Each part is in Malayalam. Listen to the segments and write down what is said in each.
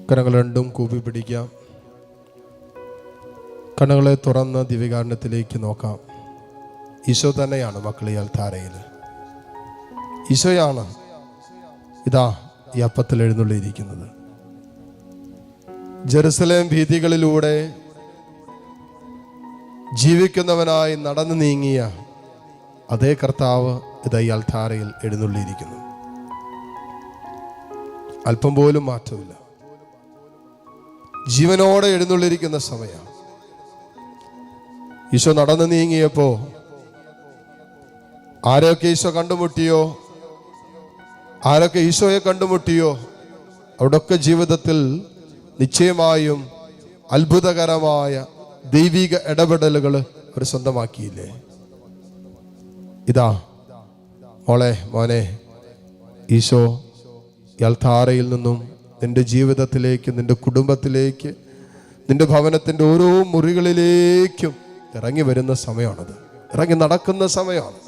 കരങ്ങൾ രണ്ടും കൂപ്പി പിടിക്കാം. കണ്ണുകളെ തുറന്ന് ദിവ്യകാരുണ്യത്തിലേക്ക് നോക്കാം. ഈശോ തന്നെയാണ് മക്കളെ അൽത്താരയിൽ. ഈശോയാണ് ഇതാ ഈ അപ്പത്തിൽ എഴുന്നള്ളിയിരിക്കുന്നത്. ജെറുസലേം വീഥികളിലൂടെ ജീവിക്കുന്നവനായി നടന്നു നീങ്ങിയ അതേ കർത്താവ് ഇതാ ഈ അൽത്താരയിൽ എഴുന്നള്ളിയിരിക്കുന്നു. അല്പം പോലും മാറ്റമില്ല. ജീവനോടെ എഴുന്നള്ളിയിരിക്കുന്ന സമയം. ഈശോ നടന്നു നീങ്ങിയപ്പോ ആരൊക്കെ ഈശോ കണ്ടുമുട്ടിയോ, ആരൊക്കെ ഈശോയെ കണ്ടുമുട്ടിയോ അവിടൊക്കെ ജീവിതത്തിൽ നിശ്ചയമായും അത്ഭുതകരമായ ദൈവിക ഇടപെടലുകൾ അവർ സ്വന്തമാക്കിയില്ലേ? ഇതാ മോളെ, മോനെ, ഈശോ അൽത്താരയിൽ നിന്നും നിന്റെ ജീവിതത്തിലേക്ക്, നിന്റെ കുടുംബത്തിലേക്ക്, നിന്റെ ഭവനത്തിൻ്റെ ഓരോ മുറികളിലേക്കും ഇറങ്ങി വരുന്ന സമയമാണത്. ഇറങ്ങി നടക്കുന്ന സമയമാണ്.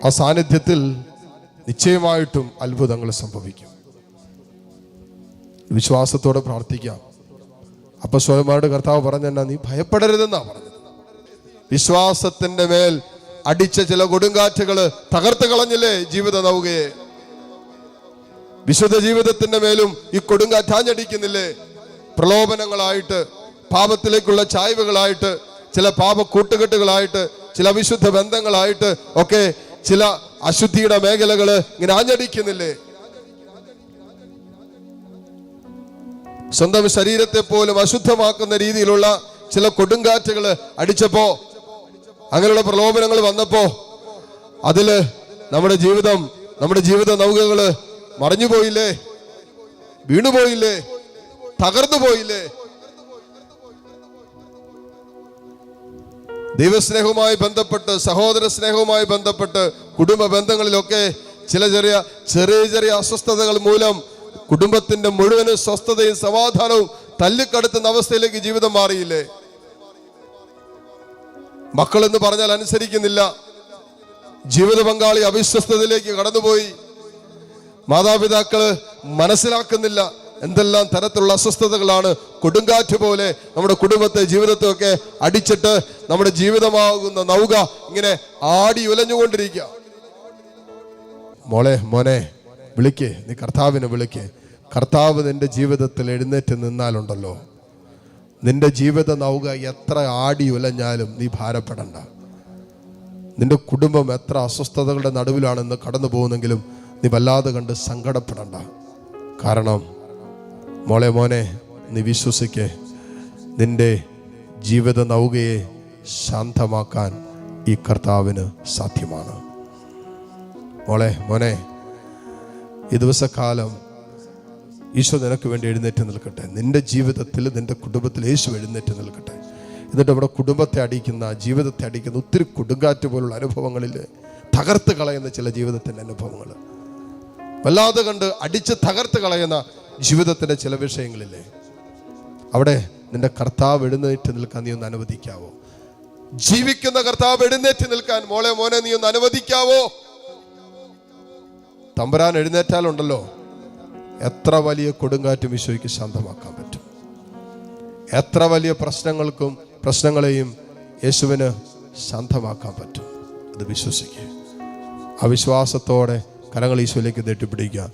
ആ സാന്നിധ്യത്തിൽ നിശ്ചയമായിട്ടും അത്ഭുതങ്ങൾ സംഭവിക്കും. വിശ്വാസത്തോടെ പ്രാർത്ഥിക്കാം. അപ്പോസ്തലന്മാരുടെ കർത്താവ് പറഞ്ഞെന്നാ, നീ ഭയപ്പെടരുതെന്നാ പറഞ്ഞത്. വിശ്വാസത്തിന്റെ മേൽ അടിച്ച ചില കൊടുങ്കാറ്റുകള് തകർത്ത് കളഞ്ഞില്ലേ ജീവിത നൗകയെ? വിശുദ്ധ ജീവിതത്തിന്റെ മേലും ഈ കൊടുങ്കാറ്റാഞ്ഞടിക്കുന്നില്ലേ? പ്രലോഭനങ്ങളായിട്ട്, പാപത്തിലേക്കുള്ള ചായ്വുകളായിട്ട്, ചില പാപ കൂട്ടുകെട്ടുകളായിട്ട്, ചില അവിശുദ്ധ ബന്ധങ്ങളായിട്ട് ഒക്കെ ചില അശുദ്ധിയുടെ മേഖലകള് ഇങ്ങനെ ആഞ്ഞടിക്കുന്നില്ലേ? സ്വന്തം ശരീരത്തെ പോലും അശുദ്ധമാക്കുന്ന രീതിയിലുള്ള ചില കൊടുങ്കാറ്റുകള് അടിച്ചപ്പോ, അങ്ങനെയുള്ള പ്രലോഭനങ്ങൾ വന്നപ്പോ അതില് നമ്മുടെ ജീവിത നൗകകള് മറിഞ്ഞുപോയില്ലേ? വീണുപോയില്ലേ? തകർന്നു പോയില്ലേ? ദൈവസ്നേഹവുമായി ബന്ധപ്പെട്ട്, സഹോദര സ്നേഹവുമായി ബന്ധപ്പെട്ട്, കുടുംബ ബന്ധങ്ങളിലൊക്കെ ചില ചെറിയ അസ്വസ്ഥതകൾ മൂലം കുടുംബത്തിന്റെ മുഴുവനും സ്വസ്ഥതയും സമാധാനവും തല്ലിക്കടത്തുന്ന അവസ്ഥയിലേക്ക് ജീവിതം മാറിയില്ലേ? മക്കളെന്ന് പറഞ്ഞാൽ അനുസരിക്കുന്നില്ല. ജീവിത പങ്കാളി അവിശ്വസ്തതയിലേക്ക് കടന്നുപോയി. മാതാപിതാക്കള് മനസ്സിലാക്കുന്നില്ല. എന്തെല്ലാം തരത്തിലുള്ള അസ്വസ്ഥതകളാണ് കൊടുങ്കാറ്റ് പോലെ നമ്മുടെ കുടുംബത്തെ, ജീവിതത്തെ ഒക്കെ അടിച്ചിട്ട് നമ്മുടെ ജീവിതമാകുന്ന നൗക ഇങ്ങനെ ആടി ഉലഞ്ഞുകൊണ്ടിരിക്കുക. മോളെ, മോനെ, വിളിക്കേ, നീ കർത്താവിനെ വിളിക്കേ. കർത്താവ് നിന്റെ ജീവിതത്തിൽ എഴുന്നേറ്റ് നിന്നാലുണ്ടല്ലോ, നിന്റെ ജീവിത നൗക എത്ര ആടി ഉലഞ്ഞാലും നീ ഭാരപ്പെടണ്ട. നിന്റെ കുടുംബം എത്ര അസ്വസ്ഥതകളുടെ നടുവിലാണെന്ന് കടന്നു പോകുന്നെങ്കിലും നീ വല്ലാതെ കണ്ട് സങ്കടപ്പെടണ്ട. കാരണം മോളെ, മോനെ, നീ വിശ്വസിക്കേ, നിന്റെ ജീവിത നൗകയെ ശാന്തമാക്കാൻ ഈ കർത്താവിന് സാധ്യമാണ്. മോളെ, മോനെ, ഈ ദിവസക്കാലം ഈശോ നിനക്ക് വേണ്ടി എഴുന്നേറ്റ് നിൽക്കട്ടെ. നിന്റെ ജീവിതത്തിൽ, നിന്റെ കുടുംബത്തിൽ യേശു എഴുന്നേറ്റ് നിൽക്കട്ടെ. എന്നിട്ട് നമ്മുടെ കുടുംബത്തെ അടിക്കുന്ന, ജീവിതത്തെ അടിക്കുന്ന ഒത്തിരി കൊടുങ്കാറ്റ് പോലുള്ള അനുഭവങ്ങളിൽ തകർത്ത് കളയുന്ന ചില ജീവിതത്തിൻ്റെ അനുഭവങ്ങൾ, വല്ലാതെ കണ്ട് അടിച്ച് തകർത്ത് കളയുന്ന ജീവിതത്തിൻ്റെ ചില വിഷയങ്ങളില്ലേ, അവിടെ നിന്റെ കർത്താവ് എഴുന്നേറ്റ് നിൽക്കാൻ നീ ഒന്ന് അനുവദിക്കാവോ? ജീവിക്കുന്ന കർത്താവ് എഴുന്നേറ്റ് നിൽക്കാൻ മോളെ, മോനെ, നീ ഒന്ന് അനുവദിക്കാവോ? തമ്പുരാൻ എഴുന്നേറ്റാലുണ്ടല്ലോ, എത്ര വലിയ കൊടുങ്കാറ്റും ഈശോയ്ക്ക് ശാന്തമാക്കാൻ പറ്റും. എത്ര വലിയ പ്രശ്നങ്ങളെയും യേശുവിന് ശാന്തമാക്കാൻ പറ്റും. അത് വിശ്വസിക്കുക. ആ വിശ്വാസത്തോടെ കരങ്ങൾ ഈശോയിലേക്ക് നീട്ടിപ്പിടിക്കുക.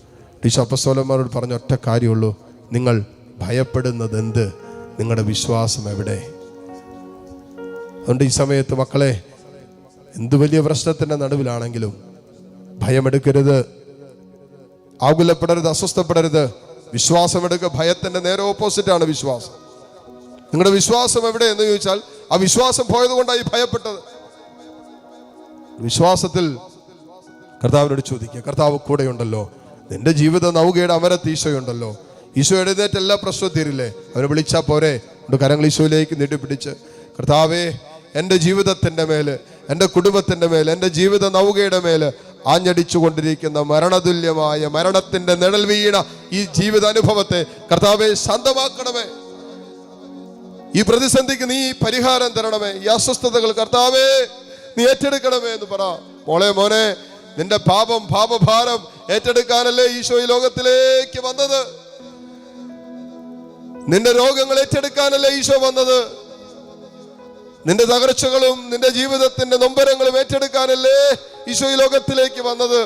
ഈശോ അപ്പോസ്തലന്മാരോട് പറഞ്ഞ ഒറ്റ കാര്യമുള്ളൂ, നിങ്ങൾ ഭയപ്പെടുന്നത് എന്ത്? നിങ്ങളുടെ വിശ്വാസം എവിടെ? അതുകൊണ്ട് ഈ സമയത്ത് മക്കളെ, എന്ത് വലിയ പ്രശ്നത്തിൻ്റെ നടുവിലാണെങ്കിലും ഭയമെടുക്കരുത്, ആകുലപ്പെടരുത്, അസ്വസ്ഥപ്പെടരുത്. വിശ്വാസം എടുക്കുക. ഭയത്തിന്റെ നേരെ ഓപ്പോസിറ്റാണ് വിശ്വാസം. നിങ്ങളുടെ വിശ്വാസം എവിടെ എന്ന് ചോദിച്ചാൽ, ആ വിശ്വാസം പോയത് കൊണ്ടാണ് ഈ ഭയപ്പെട്ടത്. വിശ്വാസത്തിൽ കർത്താവിനോട് ചോദിക്കുക, കർത്താവ് കൂടെയുണ്ടല്ലോ, നിന്റെ ജീവിത നൗകയുടെ അമരത്ത് ഈശോയുണ്ടല്ലോ. ഈശോ എഴുന്നേറ്റ് എല്ലാ പ്രശ്നവും തീരില്ലേ? അവനെ വിളിച്ചാൽ പോരെ? കരങ്ങൾ ഈശോയിലേക്ക് നീട്ടിപ്പിടിച്ച്, കർത്താവേ, എൻ്റെ ജീവിതത്തിൻ്റെ മേല്, എൻ്റെ കുടുംബത്തിൻ്റെ മേല്, എൻ്റെ ജീവിത നൗകയുടെ മേല് ആഞ്ഞടിച്ചു കൊണ്ടിരിക്കുന്ന മരണതുല്യമായ മരണത്തിന്റെ നിഴൽ വീണ ഈ ജീവിതാനുഭവത്തെ കർത്താവേ ശാന്തമാക്കണമേ. ഈ പ്രതിസന്ധിക്ക് നീ പരിഹാരം തരണമേ. ഈ അസ്വസ്ഥതകൾ കർത്താവേ നീ ഏറ്റെടുക്കണമേ എന്ന് പറ. മോളെ, മോനെ, നിന്റെ പാപഭാരം ഏറ്റെടുക്കാനല്ലേ ഈശോ ഈ ലോകത്തിലേക്ക് വന്നത്? നിന്റെ രോഗങ്ങൾ ഏറ്റെടുക്കാനല്ലേ ഈശോ വന്നത്? നിന്റെ തകർച്ചകളും നിന്റെ ജീവിതത്തിന്റെ നൊമ്പരങ്ങളും ഏറ്റെടുക്കാനല്ലേ ഈശോ ഈ ലോകത്തിലേക്ക് വന്നത്?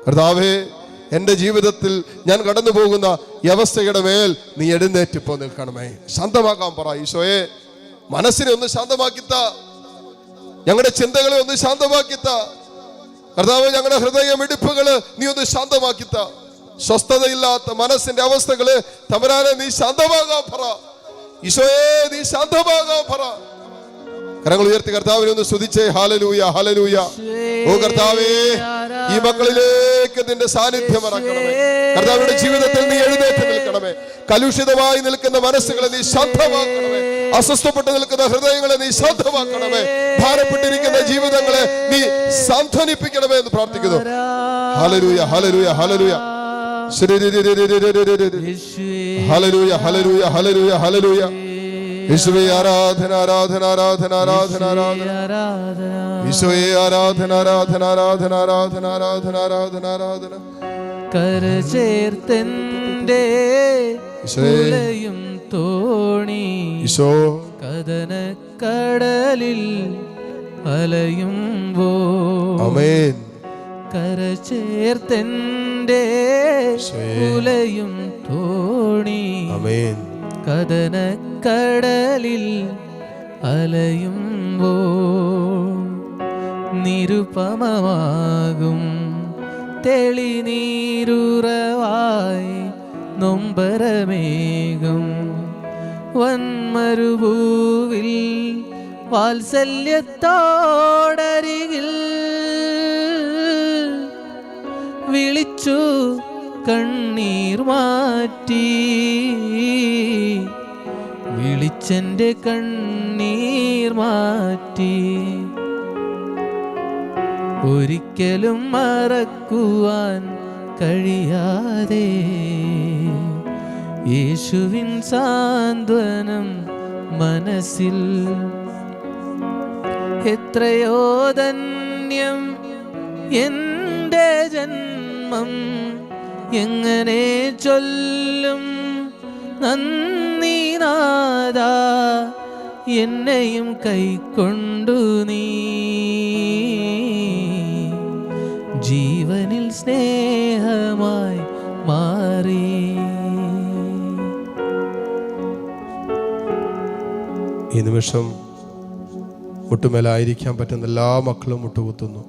കർത്താവേ, എന്റെ ജീവിതത്തിൽ ഞാൻ കടന്നു പോകുന്ന ഈ അവസ്ഥയുടെ മേൽ നീ എഴുന്നേറ്റിപ്പോ നിൽക്കണമേ. ശാന്തമാക്കാൻ പറ. ഈശോയെ, മനസ്സിനെ ഒന്ന് ശാന്തമാക്കിത്ത, ഞങ്ങളുടെ ചിന്തകളെ ഒന്ന് ശാന്തമാക്കിത്ത. കർത്താവ്, ഞങ്ങളുടെ ഹൃദയമിടിപ്പുകള് നീ ഒന്ന് ശാന്തമാക്കിത്ത. സ്വസ്ഥതയില്ലാത്ത മനസ്സിന്റെ അവസ്ഥകള് തമ്പുരാനെ നീ ശാന്തമാകാൻ പറ. ഈശോയെ, നീ ശാന്തമാകാൻ പറ. കരങ്ങൾ ഉയർത്തി കർത്താവിനെ ഒന്ന് സ്തുതിച്ചേ. Hallelujah, hallelujah. ഓ കർത്താവേ, ഈ മക്കളിലേക്ക് നിന്റെ സാന്നിധ്യം ഇറക്കണമേ. കർത്താവിന്റെ ജീവിതത്തിൽ നീ എഴുന്നേറ്റ് നിൽക്കണമേ. കലുഷിതമായി നിൽക്കുന്ന മനസ്സുകളെ നീ ശാന്തമാക്കണമേ. അസ്വസ്ഥപ്പെട്ട് നിൽക്കുന്ന ഹൃദയങ്ങളെ നീ ശാന്തമാക്കണമേ. ഭാരപ്പെട്ടിരിക്കുന്ന ജീവിതങ്ങളെ നീ സാന്ത്വനിപ്പിക്കണമേ എന്ന് പ്രാർത്ഥിക്കുന്നു. ഹല്ലേലൂയ, ഹല്ലേലൂയ, ഹല്ലേലൂയ. ഹല്ലേലൂയ, ഹല്ലേലൂയ, ഹല്ലേലൂയ, ഹല്ലേലൂയ. യേശുവേ ആരാധന, ആരാധന, ആരാധന, ആരാധന, ആരാധന. യേശുവേ ആരാധന, ആരാധന, ആരാധന, ആരാധന, ആരാധന, ആരാധന, ആരാധന. കരചേർത്തന്റെ ഉലയും തോണി ഈശോ കടലിൽ അലയുമ്പോ. ആമേൻ. കരചേർത്തന്റെ ഉലയും തോണി. ആമേൻ. കടലിൽ അലയുമ്പോ നിരുപമമാകും തെളിനീരുറവായി നൊമ്പരമേകും വന്മരുഭൂവിൽ വാത്സല്യത്തോടരികിൽ വിളിച്ചു കണ്ണീർ മാറ്റി. വിളിച്ചെന്റെ കണ്ണീർ മാറ്റി. ഒരിക്കലും മറക്കുവാൻ കഴിയാതെ യേശുവിൻ സാന്ത്വനം മനസ്സിൽ. എത്രയോ ധന്യം എന്റെ ജന്മം, എങ്ങനെ ചൊല്ലും നന്ദി നാഥാ. എന്നെയും കൈക്കൊണ്ടു നീ ജീവനിൽ സ്നേഹമായി മാറി. ഈ നിമിഷം മുട്ടുമേലായിരിക്കാൻ പറ്റുന്ന എല്ലാ മക്കളും മുട്ടുകുത്തുന്നു.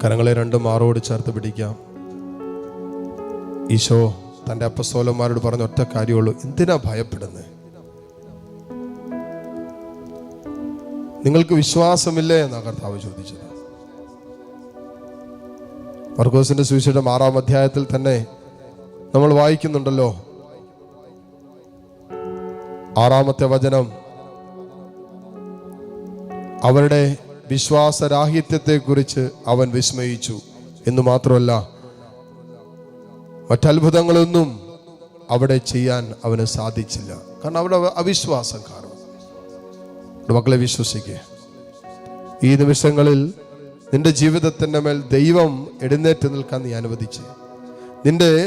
കരങ്ങളെ രണ്ടും മാറോട് ചേർത്ത് പിടിക്കാം. ഈശോ തൻ്റെ അപ്പസ്തോലന്മാരോട് പറഞ്ഞ ഒറ്റ കാര്യമുള്ളൂ: എന്തിനാ ഭയപ്പെടുന്നത്? നിങ്ങൾക്ക് വിശ്വാസമില്ലേ എന്നാണ് കർത്താവ് ചോദിച്ചത്. മർക്കോസിന്റെ സുവിശേഷം 6-ാം അധ്യായത്തിൽ തന്നെ നമ്മൾ വായിക്കുന്നുണ്ടല്ലോ, 6-ാമത്തെ വചനം. അവരുടെ വിശ്വാസരാഹിത്യത്തെക്കുറിച്ച് അവൻ വിസ്മയിച്ചു എന്ന് മാത്രമല്ല, മറ്റത്ഭുതങ്ങളൊന്നും അവിടെ ചെയ്യാൻ അവന് സാധിച്ചില്ല. കാരണം അവിടെ അവിശ്വാസം കാരണം. മക്കളെ, വിശ്വസിക്കുക. ഈ നിമിഷങ്ങളിൽ നിന്റെ ജീവിതത്തിൻ്റെ മേൽ ദൈവം എഴുന്നേറ്റ് നിൽക്കാൻ നീ അനുവദിച്ച്,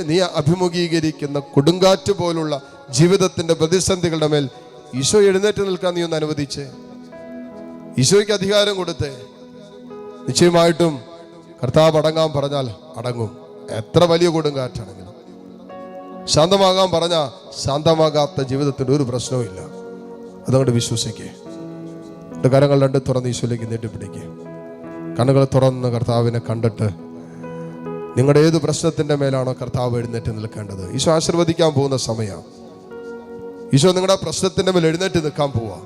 നീ അഭിമുഖീകരിക്കുന്ന കൊടുങ്കാറ്റ് പോലുള്ള ജീവിതത്തിന്റെ പ്രതിസന്ധികളുടെ മേൽ ഈശോ എഴുന്നേറ്റ് നിൽക്കാൻ നീ ഒന്ന് അനുവദിച്ച്, ഈശോയ്ക്ക് അധികാരം കൊടുത്തേ. നിശ്ചയമായിട്ടും കർത്താവ് അടങ്ങാൻ പറഞ്ഞാൽ അടങ്ങും. എത്ര വലിയ കൊടുങ്കാറ്റാണെങ്കിലും. ശാന്തമാകാൻ പറഞ്ഞാൽ ശാന്തമാകാത്ത ജീവിതത്തിൽ ഒരു പ്രശ്നവും ഇല്ല. അതുകൊണ്ട് വിശ്വസിക്കേ. കരങ്ങൾ രണ്ട് തുറന്ന് ഈശോയിലേക്ക് നീട്ടിപ്പിടിക്കുക. കണ്ണുകൾ തുറന്ന് കർത്താവിനെ കണ്ടിട്ട് നിങ്ങളുടെ ഏത് പ്രശ്നത്തിന്റെ മേലാണോ കർത്താവ് എഴുന്നേറ്റ് നിൽക്കേണ്ടത്, ഈശോ ആശീർവദിക്കാൻ പോകുന്ന സമയമാണ്. ഈശോ നിങ്ങളുടെ പ്രശ്നത്തിന്റെ മേൽ എഴുന്നേറ്റ് നിൽക്കാൻ പോവാ.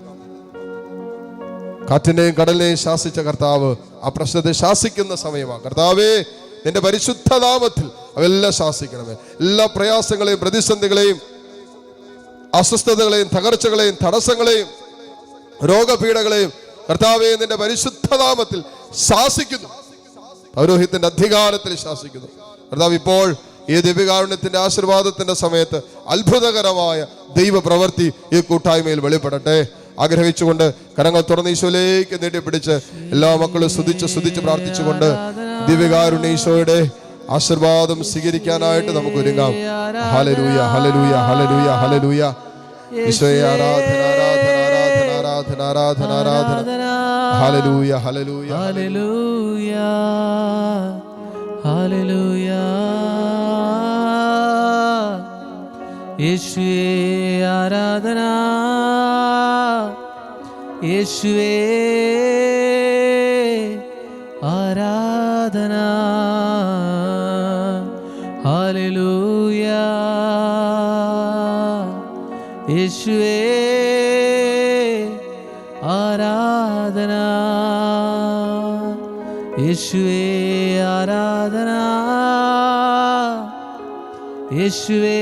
കാറ്റിനെയും കടലിനെയും ശാസിച്ച കർത്താവ് ആ പ്രശ്നത്തെ ശാസിക്കുന്ന സമയമാണ്. കർത്താവേ, നിന്റെ പരിശുദ്ധ നാമത്തിൽ അതെല്ലാം ശാസിക്കണമേ. എല്ലാ പ്രയാസങ്ങളെയും പ്രതിസന്ധികളെയും അസ്വസ്ഥതകളെയും തകർച്ചകളെയും തടസ്സങ്ങളെയും രോഗപീഠകളെയും കർത്താവേ, നിന്റെ പരിശുദ്ധ നാമത്തിൽ ശാസിക്കുന്നു. പൗരോഹിത്യത്തിന്റെ അധികാരത്തിൽ ശാസിക്കുന്നു. കർത്താവ്, ഇപ്പോൾ ഈ ദിവ്യകാരുണ്യത്തിന്റെ ആശീർവാദത്തിന്റെ സമയത്ത് അത്ഭുതകരമായ ദൈവ പ്രവൃത്തി ഈ കൂട്ടായ്മയിൽ വെളിപ്പെടട്ടെ. ആഗ്രഹിച്ചുകൊണ്ട് കരങ്ങൾ തുറന്ന് ഈശോയിലേക്ക് നീട്ടിപ്പിടിച്ച് എല്ലാ മക്കളും സ്തുതിച്ച് പ്രാർത്ഥിച്ചുകൊണ്ട് ദിവ്യകാരുണ്യ ഈശോയുടെ ആശീർവാദം സ്വീകരിക്കാനായിട്ട് നമുക്ക് ഒരുങ്ങാം. ഹല്ലേലൂയ, ഹല്ലേലൂയ, ഹല്ലേലൂയ, ഹല്ലേലൂയ. ഈശോയെ ആരാധന, ആരാധന, ആരാധന, ആരാധന, ആരാധന, ആരാധന. ഹല്ലേലൂയ, ഹല്ലേലൂയ, ഹല്ലേലൂയ, ഹല്ലേലൂയ. യേശുവേ ആരാധന, യേശുവേ ആരാധന. ഹല്ലേലൂയ, യേശുവേ ആരാധന, യേശുവേ ആരാധന, യേശുവേ